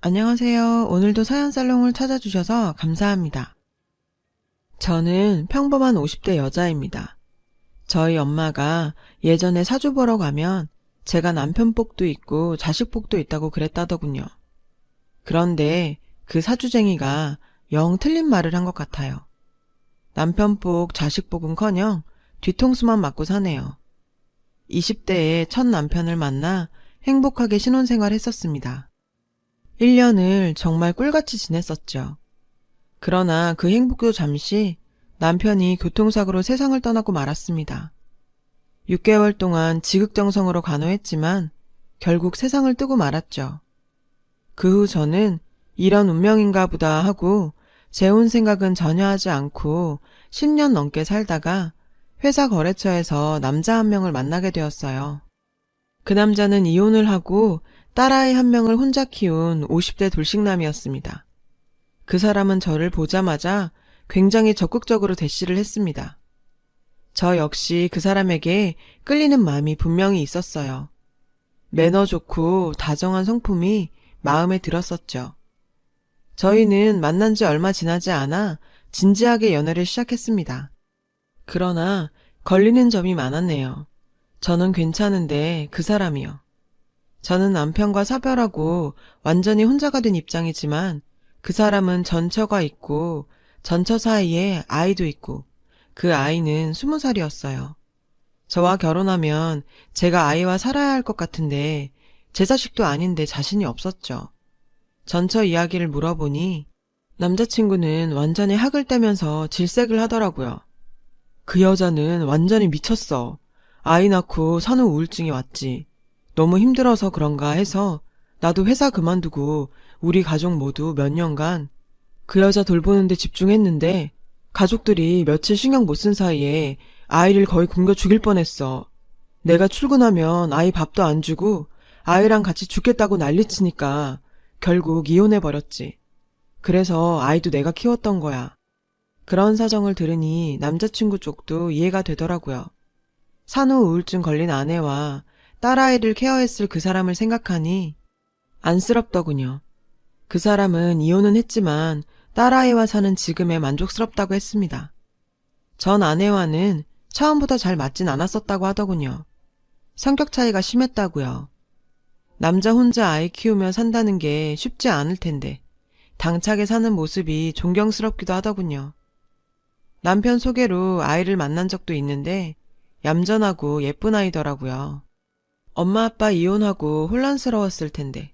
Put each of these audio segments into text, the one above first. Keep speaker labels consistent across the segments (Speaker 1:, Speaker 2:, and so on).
Speaker 1: 안녕하세요. 오늘도 사연살롱을 찾아주셔서 감사합니다. 저는 평범한 50대 여자입니다. 저희 엄마가 예전에 사주 보러 가면 제가 남편 복도 있고 자식 복도 있다고 그랬다더군요. 그런데 그 사주쟁이가 영 틀린 말을 한 것 같아요. 남편 복, 자식 복은커녕 뒤통수만 맞고 사네요. 20대에 첫 남편을 만나 행복하게 신혼생활 했었습니다. 1년을 정말 꿀같이 지냈었죠. 그러나 그 행복도 잠시 남편이 교통사고로 세상을 떠나고 말았습니다. 6개월 동안 지극정성으로 간호했지만 결국 세상을 뜨고 말았죠. 그 후 저는 이런 운명인가 보다 하고 재혼 생각은 전혀 하지 않고 10년 넘게 살다가 회사 거래처에서 남자 한 명을 만나게 되었어요. 그 남자는 이혼을 하고 딸아이 한 명을 혼자 키운 50대 돌싱남이었습니다. 그 사람은 저를 보자마자 굉장히 적극적으로 대시를 했습니다. 저 역시 그 사람에게 끌리는 마음이 분명히 있었어요. 매너 좋고 다정한 성품이 마음에 들었었죠. 저희는 만난 지 얼마 지나지 않아 진지하게 연애를 시작했습니다. 그러나 걸리는 점이 많았네요. 저는 괜찮은데 그 사람이요. 저는 남편과 사별하고 완전히 혼자가 된 입장이지만 그 사람은 전처가 있고 전처 사이에 아이도 있고 그 아이는 20살이었어요. 저와 결혼하면 제가 아이와 살아야 할 것 같은데 제 자식도 아닌데 자신이 없었죠. 전처 이야기를 물어보니 남자친구는 완전히 학을 떼면서 질색을 하더라고요. 그 여자는 완전히 미쳤어. 아이 낳고 산후 우울증이 왔지. 너무 힘들어서 그런가 해서 나도 회사 그만두고 우리 가족 모두 몇 년간 그 여자 돌보는데 집중했는데 가족들이 며칠 신경 못 쓴 사이에 아이를 거의 굶겨 죽일 뻔했어. 내가 출근하면 아이 밥도 안 주고 아이랑 같이 죽겠다고 난리치니까 결국 이혼해버렸지. 그래서 아이도 내가 키웠던 거야. 그런 사정을 들으니 남자친구 쪽도 이해가 되더라고요. 산후 우울증 걸린 아내와 딸아이를 케어했을 그 사람을 생각하니 안쓰럽더군요. 그 사람은 이혼은 했지만 딸아이와 사는 지금에 만족스럽다고 했습니다. 전 아내와는 처음보다 잘 맞진 않았었다고 하더군요. 성격 차이가 심했다고요. 남자 혼자 아이 키우며 산다는 게 쉽지 않을 텐데 당차게 사는 모습이 존경스럽기도 하더군요. 남편 소개로 아이를 만난 적도 있는데 얌전하고 예쁜 아이더라고요. 엄마 아빠 이혼하고 혼란스러웠을 텐데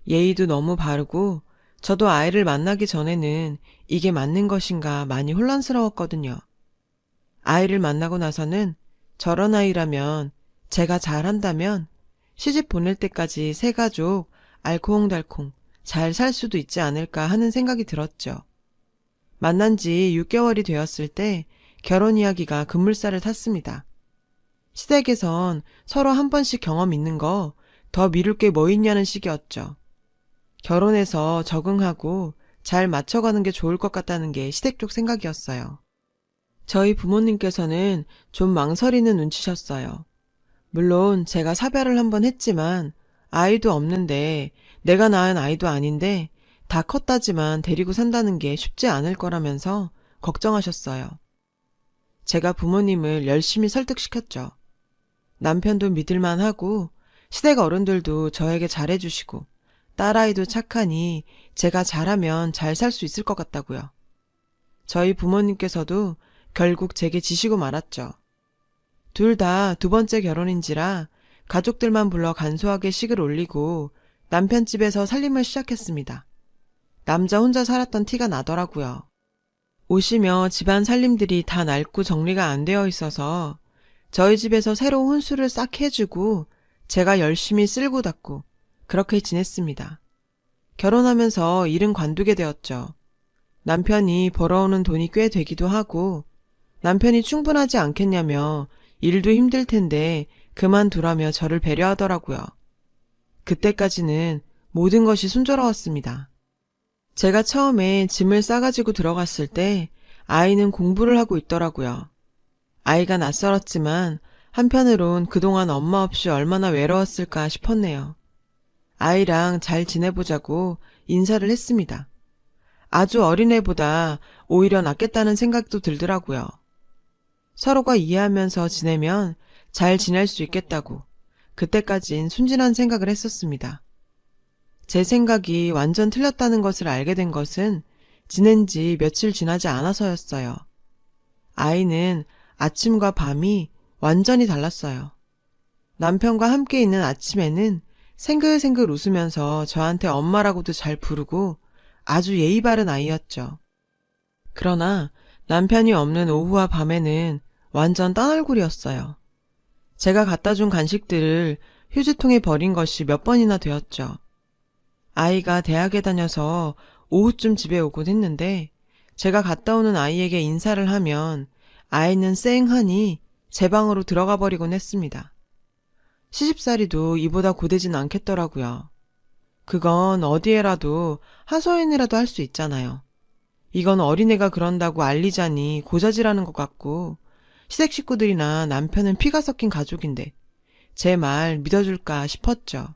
Speaker 1: 예의도 너무 바르고 저도 아이를 만나기 전에는 이게 맞는 것인가 많이 혼란스러웠거든요. 아이를 만나고 나서는 저런 아이라면 제가 잘한다면 시집 보낼 때까지 새 가족 알콩달콩 잘 살 수도 있지 않을까 하는 생각이 들었죠. 만난 지 6개월이 되었을 때 결혼 이야기가 급물살을 탔습니다. 시댁에선 서로 한 번씩 경험 있는 거 더 미룰 게 뭐 있냐는 식이었죠. 결혼해서 적응하고 잘 맞춰가는 게 좋을 것 같다는 게 시댁 쪽 생각이었어요. 저희 부모님께서는 좀 망설이는 눈치셨어요. 물론 제가 사별을 한번 했지만 아이도 없는데 내가 낳은 아이도 아닌데 다 컸다지만 데리고 산다는 게 쉽지 않을 거라면서 걱정하셨어요. 제가 부모님을 열심히 설득시켰죠. 남편도 믿을만하고 시댁 어른들도 저에게 잘해주시고 딸아이도 착하니 제가 잘하면 잘 살 수 있을 것 같다고요. 저희 부모님께서도 결국 제게 지시고 말았죠. 둘 다 두 번째 결혼인지라 가족들만 불러 간소하게 식을 올리고 남편 집에서 살림을 시작했습니다. 남자 혼자 살았던 티가 나더라고요. 오시며 집안 살림들이 다 낡고 정리가 안 되어 있어서 저희 집에서 새로 혼수를 싹 해주고 제가 열심히 쓸고 닦고 그렇게 지냈습니다. 결혼하면서 일은 관두게 되었죠. 남편이 벌어오는 돈이 꽤 되기도 하고 남편이 충분하지 않겠냐며 일도 힘들 텐데 그만두라며 저를 배려하더라고요. 그때까지는 모든 것이 순조로웠습니다. 제가 처음에 짐을 싸가지고 들어갔을 때 아이는 공부를 하고 있더라고요. 아이가 낯설었지만 한편으론 그동안 엄마 없이 얼마나 외로웠을까 싶었네요. 아이랑 잘 지내보자고 인사를 했습니다. 아주 어린애보다 오히려 낫겠다는 생각도 들더라고요. 서로가 이해하면서 지내면 잘 지낼 수 있겠다고 그때까진 순진한 생각을 했었습니다. 제 생각이 완전 틀렸다는 것을 알게 된 것은 지낸 지 며칠 지나지 않아서였어요. 아이는 아침과 밤이 완전히 달랐어요. 남편과 함께 있는 아침에는 생글생글 웃으면서 저한테 엄마라고도 잘 부르고 아주 예의 바른 아이였죠. 그러나 남편이 없는 오후와 밤에는 완전 딴얼굴이었어요. 제가 갖다 준 간식들을 휴지통에 버린 것이 몇 번이나 되었죠. 아이가 대학에 다녀서 오후쯤 집에 오곤 했는데 제가 갔다 오는 아이에게 인사를 하면 아이는 쌩하니 제 방으로 들어가 버리곤 했습니다. 시집살이도 이보다 고되진 않겠더라고요. 그건 어디에라도 하소연이라도 할 수 있잖아요. 이건 어린애가 그런다고 알리자니 고자질하는 것 같고 시댁 식구들이나 남편은 피가 섞인 가족인데 제 말 믿어줄까 싶었죠.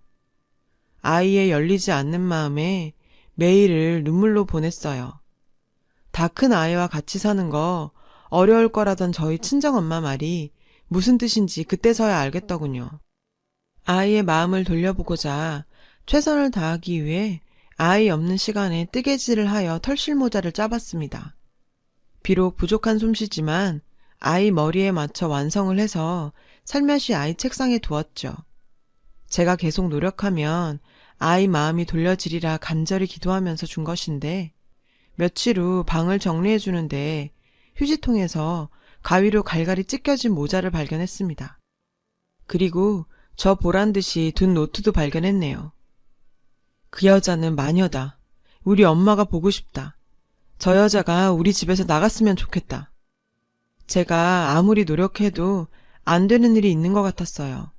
Speaker 1: 아이의 열리지 않는 마음에 매일을 눈물로 보냈어요. 다 큰 아이와 같이 사는 거 어려울 거라던 저희 친정엄마 말이 무슨 뜻인지 그때서야 알겠더군요. 아이의 마음을 돌려보고자 최선을 다하기 위해 아이 없는 시간에 뜨개질을 하여 털실모자를 짜봤습니다. 비록 부족한 솜씨지만 아이 머리에 맞춰 완성을 해서 살며시 아이 책상에 두었죠. 제가 계속 노력하면 아이 마음이 돌려지리라 간절히 기도하면서 준 것인데 며칠 후 방을 정리해 주는데 휴지통에서 가위로 갈갈이 찢겨진 모자를 발견했습니다. 그리고 저 보란듯이 둔 노트도 발견했네요. 그 여자는 마녀다. 우리 엄마가 보고 싶다. 저 여자가 우리 집에서 나갔으면 좋겠다. 제가 아무리 노력해도 안 되는 일이 있는 것 같았어요.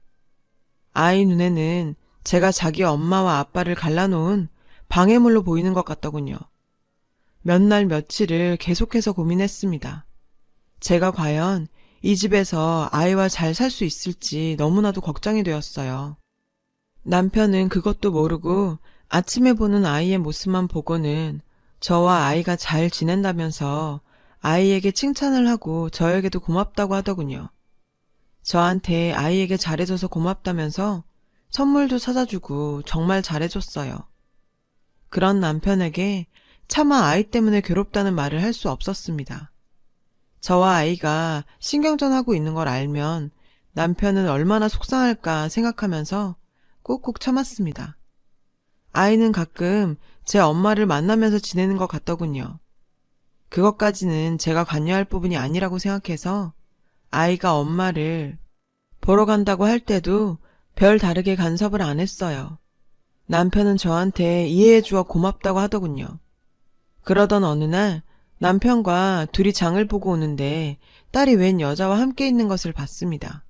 Speaker 1: 아이 눈에는 제가 자기 엄마와 아빠를 갈라놓은 방해물로 보이는 것 같더군요. 몇 날 며칠을 계속해서 고민했습니다. 제가 과연 이 집에서 아이와 잘 살 수 있을지 너무나도 걱정이 되었어요. 남편은 그것도 모르고 아침에 보는 아이의 모습만 보고는 저와 아이가 잘 지낸다면서 아이에게 칭찬을 하고 저에게도 고맙다고 하더군요. 저한테 아이에게 잘해줘서 고맙다면서 선물도 사다주고 정말 잘해줬어요. 그런 남편에게 차마 아이 때문에 괴롭다는 말을 할 수 없었습니다. 저와 아이가 신경전하고 있는 걸 알면 남편은 얼마나 속상할까 생각하면서 꾹꾹 참았습니다. 아이는 가끔 제 엄마를 만나면서 지내는 것 같더군요. 그것까지는 제가 관여할 부분이 아니라고 생각해서 아이가 엄마를 보러 간다고 할 때도 별 다르게 간섭을 안 했어요. 남편은 저한테 이해해 주어 고맙다고 하더군요. 그러던 어느 날 남편과 둘이 장을 보고 오는데 딸이 웬 여자와 함께 있는 것을 봤습니다.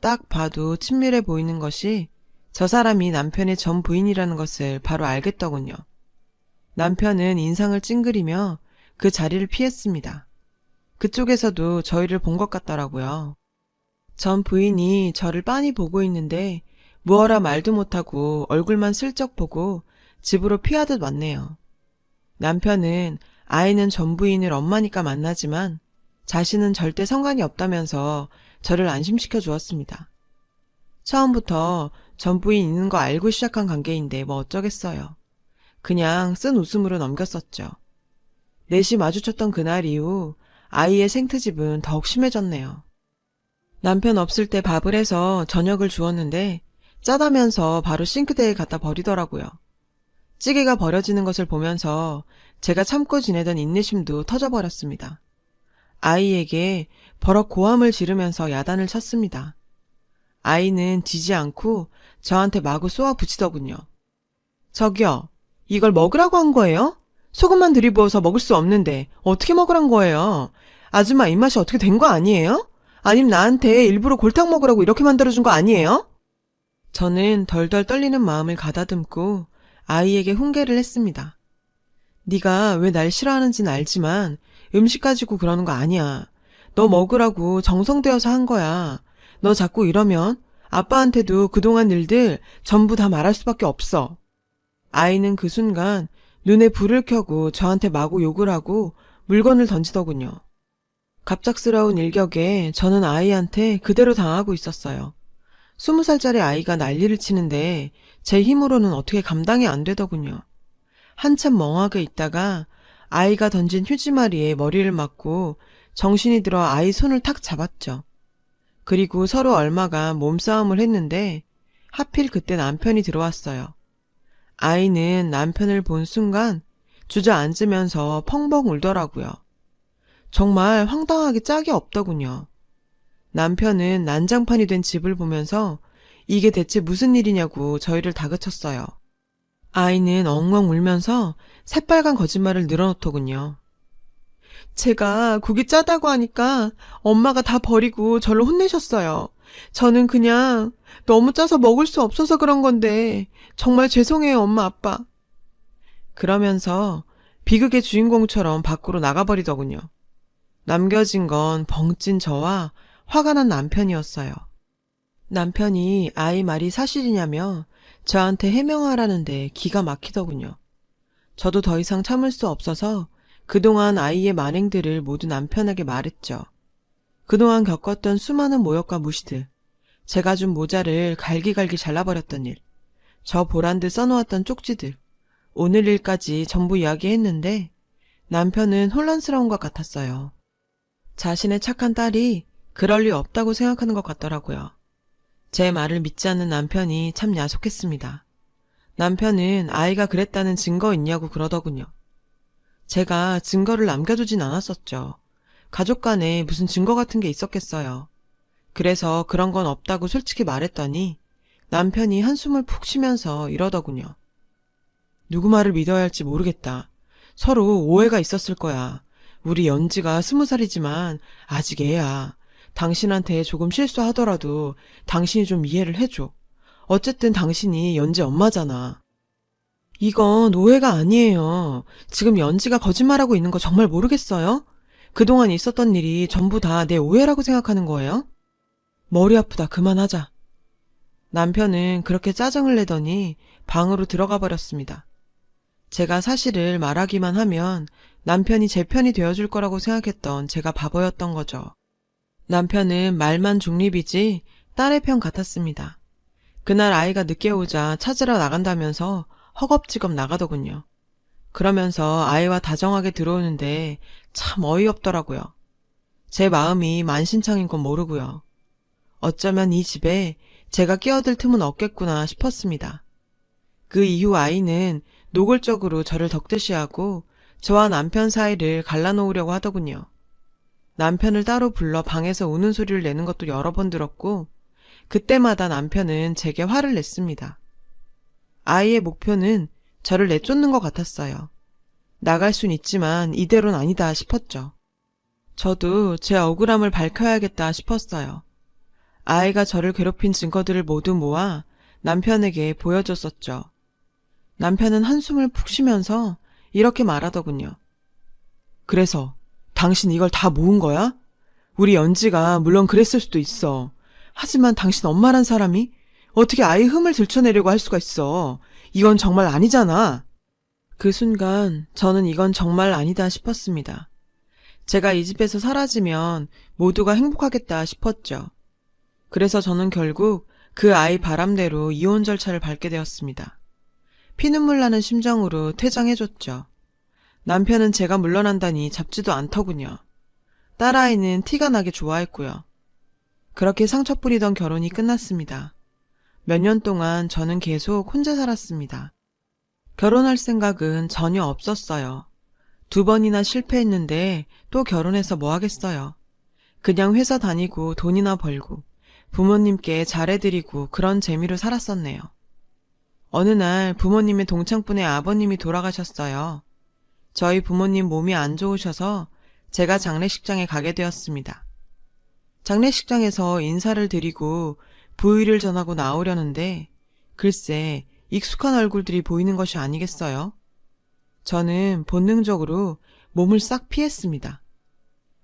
Speaker 1: 딱 봐도 친밀해 보이는 것이 저 사람이 남편의 전 부인이라는 것을 바로 알겠더군요. 남편은 인상을 찡그리며 그 자리를 피했습니다. 그쪽에서도 저희를 본 것 같더라고요. 전 부인이 저를 빤히 보고 있는데 무어라 말도 못하고 얼굴만 슬쩍 보고 집으로 피하듯 왔네요. 남편은 아이는 전 부인을 엄마니까 만나지만 자신은 절대 상관이 없다면서 저를 안심시켜 주었습니다. 처음부터 전 부인 있는 거 알고 시작한 관계인데 뭐 어쩌겠어요. 그냥 쓴 웃음으로 넘겼었죠. 넷이 마주쳤던 그날 이후 아이의 생트집은 더욱 심해졌네요. 남편 없을 때 밥을 해서 저녁을 주었는데 짜다면서 바로 싱크대에 갖다 버리더라고요. 찌개가 버려지는 것을 보면서 제가 참고 지내던 인내심도 터져버렸습니다. 아이에게 버럭 고함을 지르면서 야단을 쳤습니다. 아이는 지지 않고 저한테 마구 쏘아 붙이더군요. 저기요, 이걸 먹으라고 한 거예요? 소금만 들이부어서 먹을 수 없는데 어떻게 먹으란 거예요? 아줌마 입맛이 어떻게 된 거 아니에요? 아님 나한테 일부러 골탕 먹으라고 이렇게 만들어준 거 아니에요? 저는 덜덜 떨리는 마음을 가다듬고 아이에게 훈계를 했습니다. 네가 왜 날 싫어하는지는 알지만 음식 가지고 그러는 거 아니야. 너 먹으라고 정성되어서 한 거야. 너 자꾸 이러면 아빠한테도 그동안 일들 전부 다 말할 수밖에 없어. 아이는 그 순간 눈에 불을 켜고 저한테 마구 욕을 하고 물건을 던지더군요. 갑작스러운 일격에 저는 아이한테 그대로 당하고 있었어요. 20살짜리 아이가 난리를 치는데 제 힘으로는 어떻게 감당이 안 되더군요. 한참 멍하게 있다가 아이가 던진 휴지마리에 머리를 맞고 정신이 들어 아이 손을 탁 잡았죠. 그리고 서로 얼마가 몸싸움을 했는데 하필 그때 남편이 들어왔어요. 아이는 남편을 본 순간 주저앉으면서 펑펑 울더라고요. 정말 황당하게 짝이 없더군요. 남편은 난장판이 된 집을 보면서 이게 대체 무슨 일이냐고 저희를 다그쳤어요. 아이는 엉엉 울면서 새빨간 거짓말을 늘어놓더군요. 제가 국이 짜다고 하니까 엄마가 다 버리고 저를 혼내셨어요. 저는 그냥 너무 짜서 먹을 수 없어서 그런 건데 정말 죄송해요, 엄마, 아빠. 그러면서 비극의 주인공처럼 밖으로 나가버리더군요. 남겨진 건 벙찐 저와 화가 난 남편이었어요. 남편이 아이 말이 사실이냐며 저한테 해명하라는데 기가 막히더군요. 저도 더 이상 참을 수 없어서 그동안 아이의 만행들을 모두 남편에게 말했죠. 그동안 겪었던 수많은 모욕과 무시들, 제가 준 모자를 갈기갈기 잘라버렸던 일, 저 보란 듯 써놓았던 쪽지들, 오늘 일까지 전부 이야기했는데 남편은 혼란스러운 것 같았어요. 자신의 착한 딸이 그럴 리 없다고 생각하는 것 같더라고요. 제 말을 믿지 않는 남편이 참 야속했습니다. 남편은 아이가 그랬다는 증거 있냐고 그러더군요. 제가 증거를 남겨두진 않았었죠. 가족 간에 무슨 증거 같은 게 있었겠어요. 그래서 그런 건 없다고 솔직히 말했더니 남편이 한숨을 푹 쉬면서 이러더군요. 누구 말을 믿어야 할지 모르겠다. 서로 오해가 있었을 거야. 우리 연지가 20살이지만 아직 애야. 당신한테 조금 실수하더라도 당신이 좀 이해를 해줘. 어쨌든 당신이 연지 엄마잖아. 이건 오해가 아니에요. 지금 연지가 거짓말하고 있는 거 정말 모르겠어요? 그동안 있었던 일이 전부 다 내 오해라고 생각하는 거예요? 머리 아프다. 그만하자. 남편은 그렇게 짜증을 내더니 방으로 들어가 버렸습니다. 제가 사실을 말하기만 하면 남편이 제 편이 되어줄 거라고 생각했던 제가 바보였던 거죠. 남편은 말만 중립이지 딸의 편 같았습니다. 그날 아이가 늦게 오자 찾으러 나간다면서 허겁지겁 나가더군요. 그러면서 아이와 다정하게 들어오는데 참 어이없더라고요. 제 마음이 만신창인 건 모르고요. 어쩌면 이 집에 제가 끼어들 틈은 없겠구나 싶었습니다. 그 이후 아이는 노골적으로 저를 덕대시하고 저와 남편 사이를 갈라놓으려고 하더군요. 남편을 따로 불러 방에서 우는 소리를 내는 것도 여러 번 들었고 그때마다 남편은 제게 화를 냈습니다. 아이의 목표는 저를 내쫓는 것 같았어요. 나갈 순 있지만 이대로는 아니다 싶었죠. 저도 제 억울함을 밝혀야겠다 싶었어요. 아이가 저를 괴롭힌 증거들을 모두 모아 남편에게 보여줬었죠. 남편은 한숨을 푹 쉬면서 이렇게 말하더군요. 그래서 당신 이걸 다 모은 거야? 우리 연지가 물론 그랬을 수도 있어. 하지만 당신 엄마란 사람이 어떻게 아이 흠을 들춰내려고 할 수가 있어. 이건 정말 아니잖아. 그 순간 저는 이건 정말 아니다 싶었습니다. 제가 이 집에서 사라지면 모두가 행복하겠다 싶었죠. 그래서 저는 결국 그 아이 바람대로 이혼 절차를 밟게 되었습니다. 피눈물 나는 심정으로 퇴장해줬죠. 남편은 제가 물러난다니 잡지도 않더군요. 딸아이는 티가 나게 좋아했고요. 그렇게 상처 뿌리던 결혼이 끝났습니다. 몇 년 동안 저는 계속 혼자 살았습니다. 결혼할 생각은 전혀 없었어요. 2번이나 실패했는데 또 결혼해서 뭐 하겠어요. 그냥 회사 다니고 돈이나 벌고 부모님께 잘해드리고 그런 재미로 살았었네요. 어느 날 부모님의 동창분의 아버님이 돌아가셨어요. 저희 부모님 몸이 안 좋으셔서 제가 장례식장에 가게 되었습니다. 장례식장에서 인사를 드리고 부의를 전하고 나오려는데 글쎄 익숙한 얼굴들이 보이는 것이 아니겠어요? 저는 본능적으로 몸을 싹 피했습니다.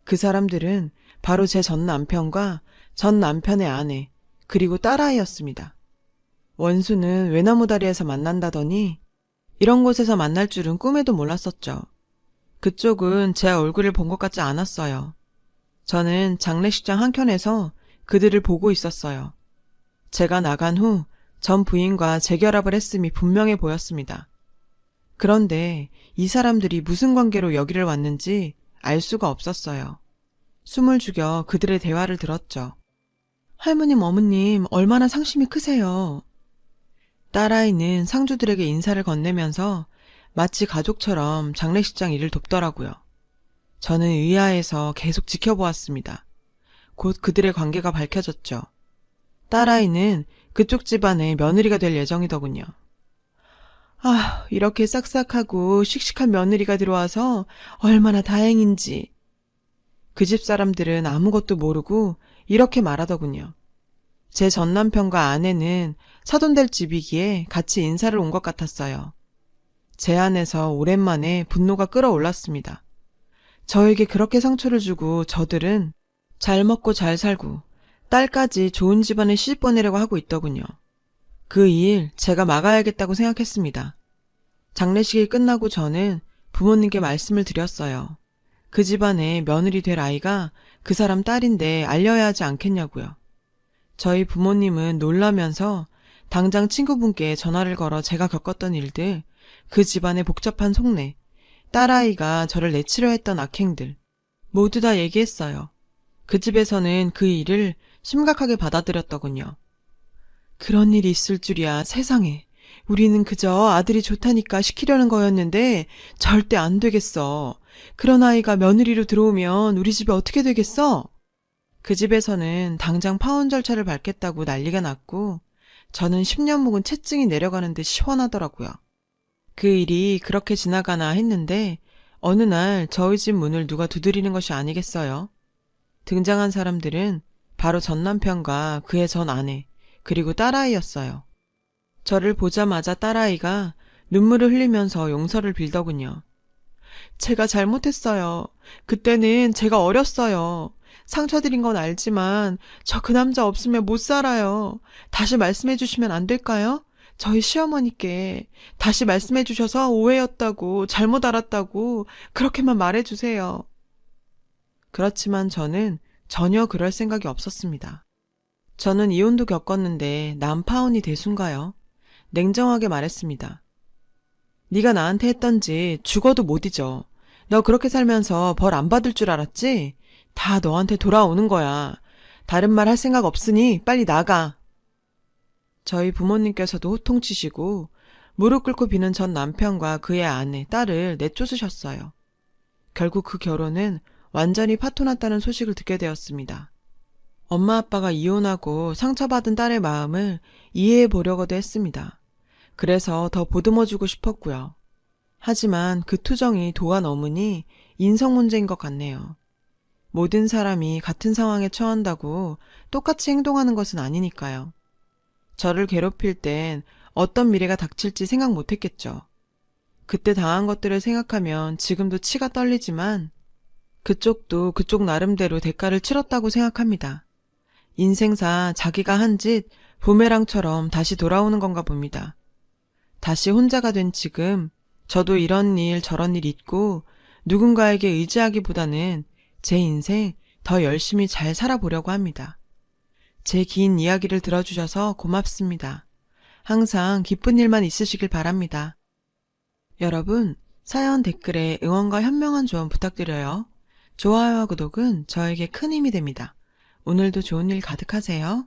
Speaker 1: 그 사람들은 바로 제 전 남편과 전 남편의 아내, 그리고 딸아이였습니다. 원수는 외나무 다리에서 만난다더니 이런 곳에서 만날 줄은 꿈에도 몰랐었죠. 그쪽은 제 얼굴을 본 것 같지 않았어요. 저는 장례식장 한켠에서 그들을 보고 있었어요. 제가 나간 후 전 부인과 재결합을 했음이 분명해 보였습니다. 그런데 이 사람들이 무슨 관계로 여기를 왔는지 알 수가 없었어요. 숨을 죽여 그들의 대화를 들었죠. 할머님, 어머님, 얼마나 상심이 크세요. 딸아이는 상주들에게 인사를 건네면서 마치 가족처럼 장례식장 일을 돕더라고요. 저는 의아해서 계속 지켜보았습니다. 곧 그들의 관계가 밝혀졌죠. 딸아이는 그쪽 집안의 며느리가 될 예정이더군요. 아, 이렇게 싹싹하고 씩씩한 며느리가 들어와서 얼마나 다행인지. 그 집 사람들은 아무것도 모르고 이렇게 말하더군요. 제 전남편과 아내는 사돈될 집이기에 같이 인사를 온 것 같았어요. 제 안에서 오랜만에 분노가 끌어올랐습니다. 저에게 그렇게 상처를 주고 저들은 잘 먹고 잘 살고 딸까지 좋은 집안에 시집 보내려고 하고 있더군요. 그 일 제가 막아야겠다고 생각했습니다. 장례식이 끝나고 저는 부모님께 말씀을 드렸어요. 그 집안에 며느리 될 아이가 그 사람 딸인데 알려야 하지 않겠냐고요. 저희 부모님은 놀라면서 당장 친구분께 전화를 걸어 제가 겪었던 일들, 그 집안의 복잡한 속내, 딸아이가 저를 내치려 했던 악행들 모두 다 얘기했어요. 그 집에서는 그 일을 심각하게 받아들였더군요. 그런 일이 있을 줄이야, 세상에. 우리는 그저 아들이 좋다니까 시키려는 거였는데 절대 안 되겠어. 그런 아이가 며느리로 들어오면 우리 집에 어떻게 되겠어? 그 집에서는 당장 파혼 절차를 밟겠다고 난리가 났고 저는 10년 묵은 채증이 내려가는 듯 시원하더라고요. 그 일이 그렇게 지나가나 했는데 어느 날 저희 집 문을 누가 두드리는 것이 아니겠어요? 등장한 사람들은 바로 전 남편과 그의 전 아내, 그리고 딸아이였어요. 저를 보자마자 딸아이가 눈물을 흘리면서 용서를 빌더군요. 제가 잘못했어요. 그때는 제가 어렸어요. 상처드린 건 알지만 저 그 남자 없으면 못 살아요. 다시 말씀해 주시면 안 될까요? 저희 시어머니께 다시 말씀해 주셔서 오해였다고, 잘못 알았다고 그렇게만 말해 주세요. 그렇지만 저는 전혀 그럴 생각이 없었습니다. 저는 이혼도 겪었는데 남파혼이 대수인가요? 냉정하게 말했습니다. 네가 나한테 했던지 죽어도 못 잊어. 너 그렇게 살면서 벌 안 받을 줄 알았지? 다 너한테 돌아오는 거야. 다른 말 할 생각 없으니 빨리 나가. 저희 부모님께서도 호통치시고 무릎 꿇고 비는 전 남편과 그의 아내, 딸을 내쫓으셨어요. 결국 그 결혼은 완전히 파토났다는 소식을 듣게 되었습니다. 엄마 아빠가 이혼하고 상처받은 딸의 마음을 이해해 보려고도 했습니다. 그래서 더 보듬어주고 싶었고요. 하지만 그 투정이 도가 넘으니 인성 문제인 것 같네요. 모든 사람이 같은 상황에 처한다고 똑같이 행동하는 것은 아니니까요. 저를 괴롭힐 땐 어떤 미래가 닥칠지 생각 못했겠죠. 그때 당한 것들을 생각하면 지금도 치가 떨리지만 그쪽도 그쪽 나름대로 대가를 치렀다고 생각합니다. 인생사 자기가 한 짓 부메랑처럼 다시 돌아오는 건가 봅니다. 다시 혼자가 된 지금 저도 이런 일 저런 일 있고 누군가에게 의지하기보다는 제 인생 더 열심히 잘 살아보려고 합니다. 제 긴 이야기를 들어주셔서 고맙습니다. 항상 기쁜 일만 있으시길 바랍니다. 여러분, 사연 댓글에 응원과 현명한 조언 부탁드려요. 좋아요와 구독은 저에게 큰 힘이 됩니다. 오늘도 좋은 일 가득하세요.